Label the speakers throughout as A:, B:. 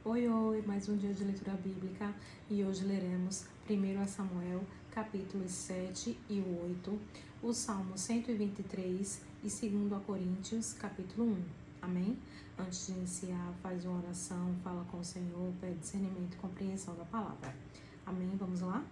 A: Oi, oi, mais um dia de leitura bíblica e hoje leremos 1 Samuel, capítulos 7 e 8, o Salmo 123 e 2 Coríntios, capítulo 1. Amém? Antes de iniciar, faz uma oração, fala com o Senhor, pede discernimento e compreensão da palavra. Amém? Vamos lá?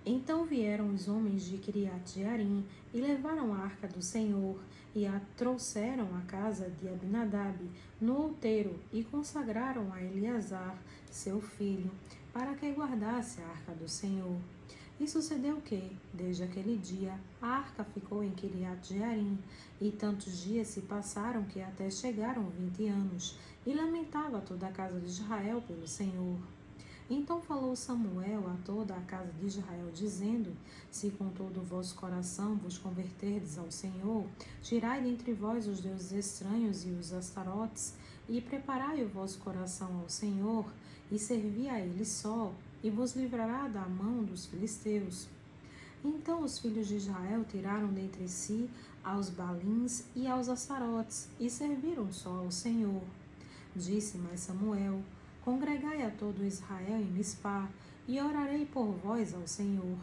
A: Então vieram os homens de Kiriat-Jearim e levaram a arca do Senhor e a trouxeram à casa de Abinadab no outeiro e consagraram a Eleazar, seu filho, para que guardasse a arca do Senhor. E sucedeu que, desde aquele dia, a arca ficou em Kiriat-Jearim, e tantos dias se passaram que até chegaram 20 anos, e lamentava toda a casa de Israel pelo Senhor. Então falou Samuel a toda a casa de Israel, dizendo: Se com todo o vosso coração vos converterdes ao Senhor, tirai dentre vós os deuses estranhos e os astarotes, e preparai o vosso coração ao Senhor, e servi a Ele só, e vos livrará da mão dos filisteus. Então os filhos de Israel tiraram dentre si aos Balins e aos astarotes, e serviram só ao Senhor. Disse mais Samuel: Congregai a todo Israel em Mispá, e orarei por vós ao Senhor.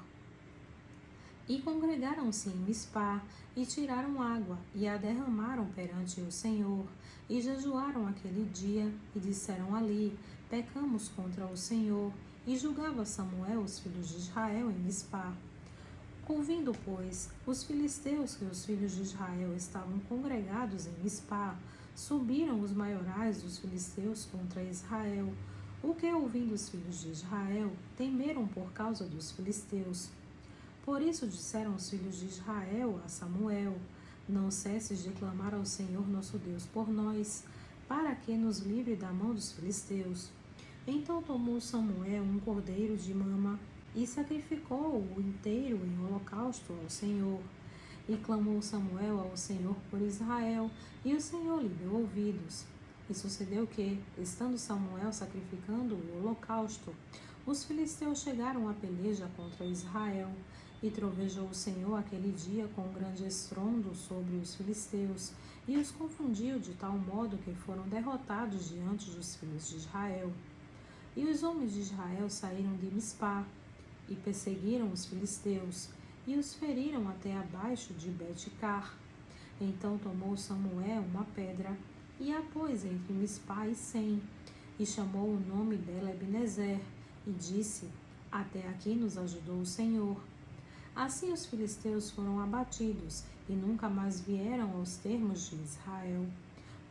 A: E congregaram-se em Mispá, e tiraram água, e a derramaram perante o Senhor, e jejuaram aquele dia, e disseram ali: Pecamos contra o Senhor. E julgava Samuel os filhos de Israel em Mispá. Ouvindo, pois, os filisteus que os filhos de Israel estavam congregados em Mispá, subiram os maiorais dos filisteus contra Israel, o que, ouvindo os filhos de Israel, temeram por causa dos filisteus. Por isso disseram os filhos de Israel a Samuel: Não cesses de clamar ao Senhor nosso Deus por nós, para que nos livre da mão dos filisteus. Então tomou Samuel um cordeiro de mama e sacrificou-o inteiro em holocausto ao Senhor. E clamou Samuel ao Senhor por Israel, e o Senhor lhe deu ouvidos. E sucedeu que, estando Samuel sacrificando o holocausto, os filisteus chegaram à peleja contra Israel, e trovejou o Senhor aquele dia com grande estrondo sobre os filisteus, e os confundiu de tal modo que foram derrotados diante dos filhos de Israel. E os homens de Israel saíram de Mispá, e perseguiram os filisteus, e os feriram até abaixo de Bet-car. Então tomou Samuel uma pedra, e a pôs entre Mispá e Sem, e chamou o nome dela Ebenezer, e disse: Até aqui nos ajudou o Senhor. Assim os filisteus foram abatidos, e nunca mais vieram aos termos de Israel,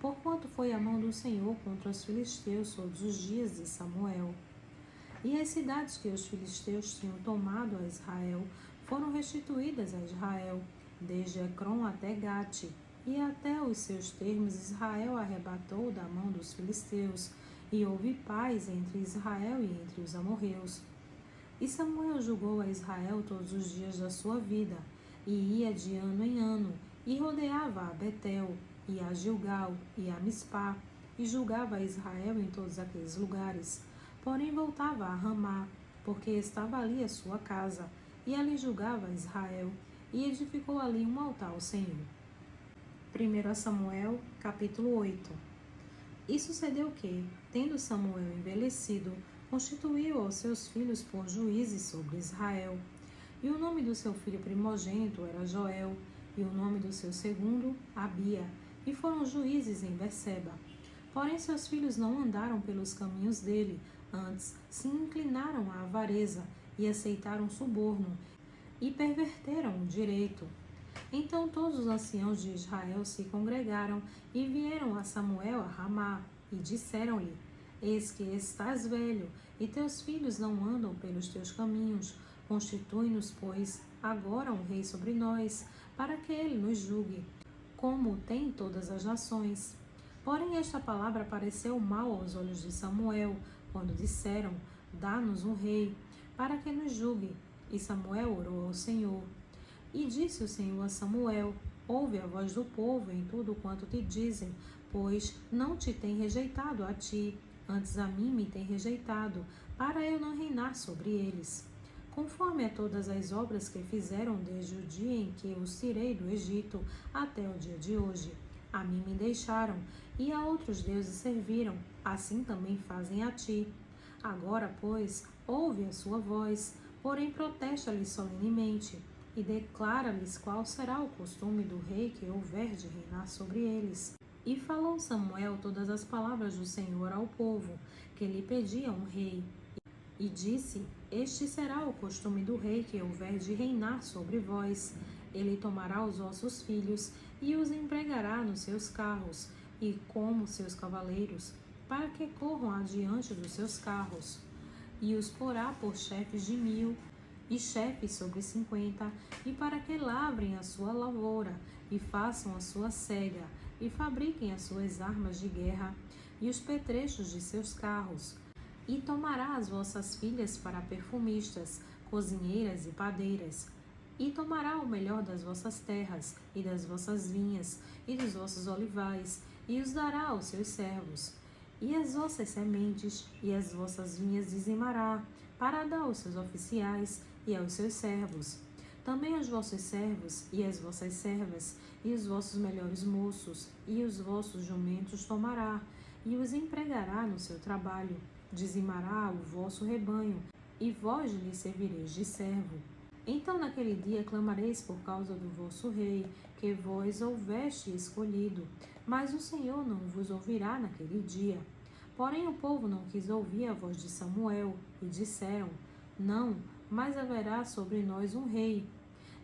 A: porquanto foi a mão do Senhor contra os filisteus todos os dias de Samuel. E as cidades que os filisteus tinham tomado a Israel foram restituídas a Israel, desde Ecrom até Gate, e até os seus termos Israel arrebatou da mão dos filisteus, e houve paz entre Israel e entre os amorreus. E Samuel julgou a Israel todos os dias da sua vida, e ia de ano em ano, e rodeava a Betel, e a Gilgal, e a Mispá, e julgava a Israel em todos aqueles lugares. Porém voltava a Ramá, porque estava ali a sua casa, e ali julgava a Israel, e edificou ali um altar ao Senhor. 1 Samuel, capítulo 8. E sucedeu que, tendo Samuel envelhecido, constituiu aos seus filhos por juízes sobre Israel. E o nome do seu filho primogênito era Joel, e o nome do seu segundo, Abia, e foram juízes em Berseba. Porém seus filhos não andaram pelos caminhos dele, antes se inclinaram à avareza, e aceitaram suborno, e perverteram o direito. Então todos os anciãos de Israel se congregaram, e vieram a Samuel a Ramá, e disseram-lhe: Eis que estás velho, e teus filhos não andam pelos teus caminhos. Constitui-nos, pois, agora um rei sobre nós, para que ele nos julgue, como tem todas as nações. Porém esta palavra pareceu mal aos olhos de Samuel, quando disseram: Dá-nos um rei, para que nos julgue. E Samuel orou ao Senhor. E disse o Senhor a Samuel: Ouve a voz do povo em tudo quanto te dizem, pois não te tem rejeitado a ti, antes a mim me tem rejeitado, para eu não reinar sobre eles. Conforme a todas as obras que fizeram desde o dia em que os tirei do Egito até o dia de hoje. A mim me deixaram, e a outros deuses serviram, assim também fazem a ti. Agora, pois, ouve a sua voz, porém protesta-lhes solenemente, e declara-lhes qual será o costume do rei que houver de reinar sobre eles. E falou Samuel todas as palavras do Senhor ao povo, que lhe pedia um rei. E disse: Este será o costume do rei que houver de reinar sobre vós. Ele tomará os vossos filhos e os empregará nos seus carros, e como seus cavaleiros, para que corram adiante dos seus carros. E os porá por chefes de 1000, e chefes sobre 50, e para que lavrem a sua lavoura, e façam a sua cega, e fabriquem as suas armas de guerra, e os petrechos de seus carros. E tomará as vossas filhas para perfumistas, cozinheiras e padeiras. E tomará o melhor das vossas terras, e das vossas vinhas, e dos vossos olivais, e os dará aos seus servos. E as vossas sementes, e as vossas vinhas dizimará, para dar aos seus oficiais, e aos seus servos. Também os vossos servos, e as vossas servas, e os vossos melhores moços, e os vossos jumentos tomará, e os empregará no seu trabalho. Dizimará o vosso rebanho, e vós lhe servireis de servo. Então naquele dia clamareis por causa do vosso rei, que vós houveste escolhido, mas o Senhor não vos ouvirá naquele dia. Porém o povo não quis ouvir a voz de Samuel, e disseram: Não, mas haverá sobre nós um rei,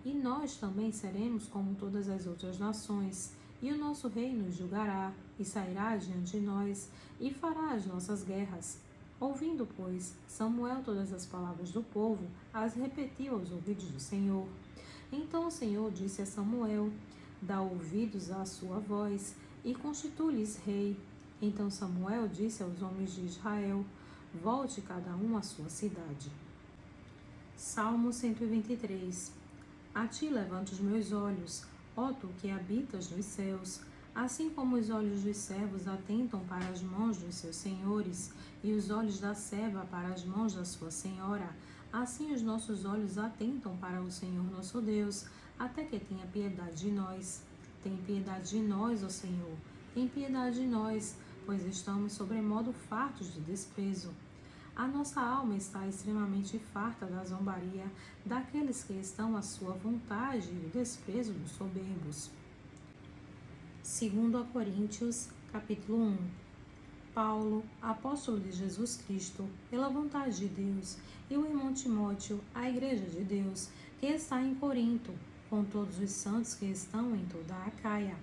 A: e nós também seremos como todas as outras nações, e o nosso rei nos julgará, e sairá diante de nós, e fará as nossas guerras. Ouvindo, pois, Samuel todas as palavras do povo, as repetiu aos ouvidos do Senhor. Então o Senhor disse a Samuel: Dá ouvidos à sua voz, e constitui-lhes rei. Então Samuel disse aos homens de Israel: Volte cada um à sua cidade. Salmo 123. A ti levanto os meus olhos, ó tu que habitas nos céus. Assim como os olhos dos servos atentam para as mãos dos seus senhores, e os olhos da serva para as mãos da sua senhora, assim os nossos olhos atentam para o Senhor nosso Deus, até que tenha piedade de nós. Tem piedade de nós, ó Senhor, tem piedade de nós, pois estamos sobremodo fartos de desprezo. A nossa alma está extremamente farta da zombaria daqueles que estão à sua vontade e do desprezo dos soberbos. 2 Coríntios, capítulo 1. Paulo, apóstolo de Jesus Cristo, pela vontade de Deus, e o irmão Timóteo, à igreja de Deus, que está em Corinto, com todos os santos que estão em toda a Acaia.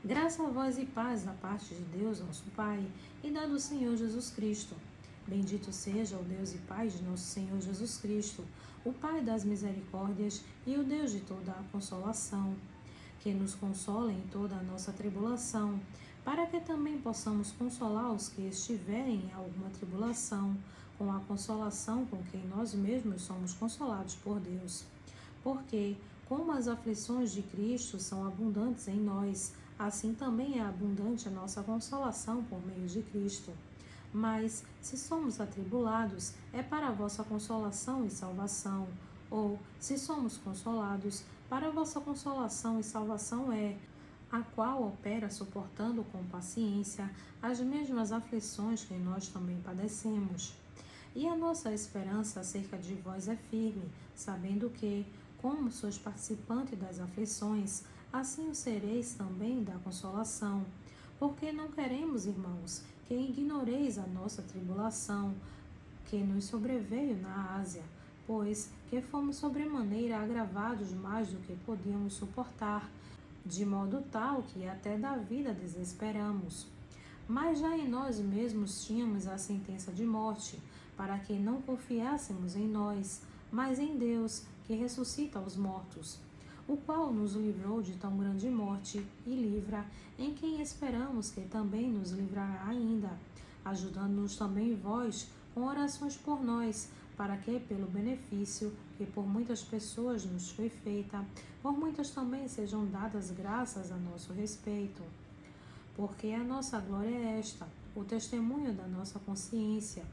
A: Graça a vós e paz da parte de Deus, nosso Pai, e da do Senhor Jesus Cristo. Bendito seja o Deus e Pai de nosso Senhor Jesus Cristo, o Pai das misericórdias e o Deus de toda a consolação, que nos consola em toda a nossa tribulação, para que também possamos consolar os que estiverem em alguma tribulação, com a consolação com que nós mesmos somos consolados por Deus. Porque, como as aflições de Cristo são abundantes em nós, assim também é abundante a nossa consolação por meio de Cristo. Mas, se somos atribulados, é para a vossa consolação e salvação, ou, se somos consolados, para a vossa consolação e salvação é, a qual opera suportando com paciência as mesmas aflições que nós também padecemos. E a nossa esperança acerca de vós é firme, sabendo que, como sois participante das aflições, assim o sereis também da consolação. Porque não queremos, irmãos, que ignoreis a nossa tribulação, que nos sobreveio na Ásia, pois que fomos sobremaneira agravados mais do que podíamos suportar, de modo tal que até da vida desesperamos. Mas já em nós mesmos tínhamos a sentença de morte, para que não confiássemos em nós, mas em Deus, que ressuscita os mortos, o qual nos livrou de tão grande morte e livra, em quem esperamos que também nos livrará ainda, ajudando-nos também vós com orações por nós, para que, pelo benefício que por muitas pessoas nos foi feita, por muitas também sejam dadas graças a nosso respeito. Porque a nossa glória é esta, o testemunho da nossa consciência,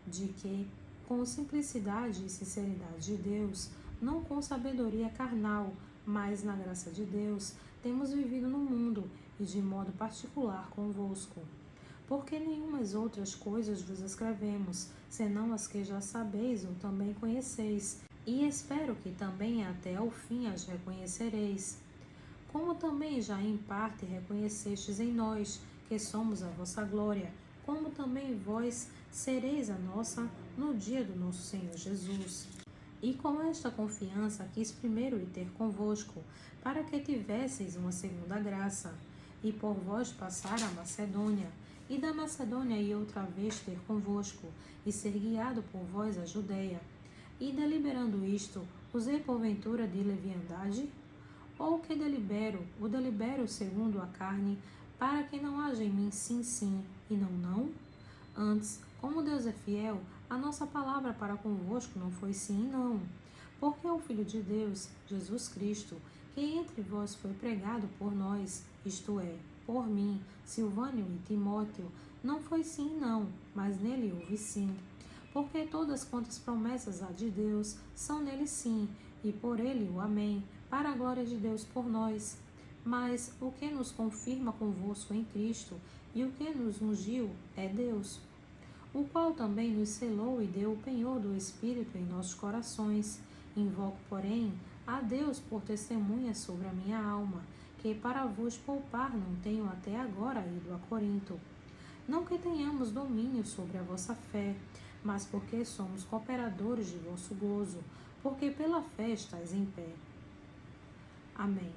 A: de que, com simplicidade e sinceridade de Deus, não com sabedoria carnal, mas na graça de Deus, temos vivido no mundo, e de modo particular convosco. Porque nenhumas outras coisas vos escrevemos, senão as que já sabeis ou também conheceis, e espero que também até ao fim as reconhecereis. Como também já em parte reconhecestes em nós, que somos a vossa glória, como também vós sereis a nossa no dia do nosso Senhor Jesus. E com esta confiança quis primeiro ir ter convosco, para que tivesseis uma segunda graça, e por vós passar a Macedônia, e da Macedônia ir outra vez ter convosco, e ser guiado por vós a Judéia. E deliberando isto, usei porventura de leviandade? Ou o que delibero, o delibero segundo a carne, para que não haja em mim sim, sim, e não, não? Antes, como Deus é fiel, a nossa palavra para convosco não foi sim e não. Porque o Filho de Deus, Jesus Cristo, que entre vós foi pregado por nós, isto é, por mim, Silvânio e Timóteo, não foi sim e não, mas nele houve sim. Porque todas quantas promessas há de Deus são nele sim, e por ele o amém, para a glória de Deus por nós. Mas o que nos confirma convosco em Cristo e o que nos ungiu é Deus, o qual também nos selou e deu o penhor do Espírito em nossos corações. Invoco, porém, a Deus por testemunha sobre a minha alma, que para vos poupar não tenho até agora ido a Corinto. Não que tenhamos domínio sobre a vossa fé, mas porque somos cooperadores de vosso gozo, porque pela fé estáis em pé. Amém.